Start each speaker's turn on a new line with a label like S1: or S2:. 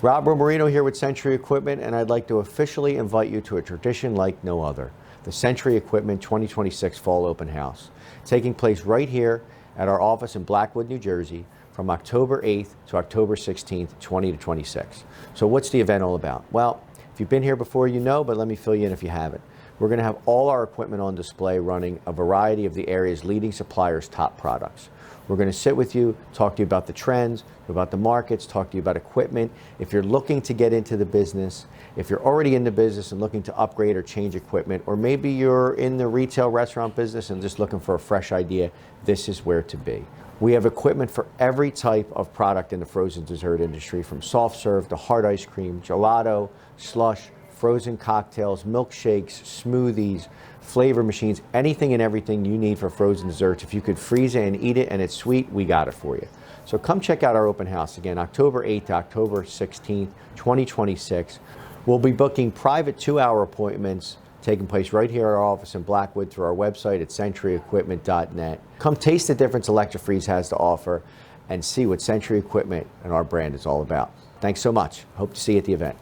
S1: Rob Romarino here with Sentry Equipment, and I'd like to officially invite you to a tradition like no other, the Sentry Equipment 2026 Fall Open House, taking place right here at our office in Blackwood, New Jersey, from October 8th to October 16th, 2026. So what's the event all about? Well, if you've been here before, you know, but let me fill you in if you haven't. We're going to have all our equipment on display running a variety of the area's leading suppliers' top products. We're going to sit with you, talk to you about the trends, about the markets, talk to you about equipment. If you're looking to get into the business, if you're already in the business and looking to upgrade or change equipment, or maybe you're in the retail restaurant business and just looking for a fresh idea, this is where to be. We have equipment for every type of product in the frozen dessert industry, from soft serve to hard ice cream, gelato, slush, frozen cocktails, milkshakes, smoothies, flavor machines, anything and everything you need for frozen desserts. If you could freeze it and eat it and it's sweet, we got it for you. So come check out our open house again, October 8th to October 16th, 2026. We'll be booking private 2-hour appointments taking place right here at our office in Blackwood through our website at sentryequipment.net. Come taste the difference Electro-Freeze has to offer and see what Sentry Equipment and our brand is all about. Thanks so much. Hope to see you at the event.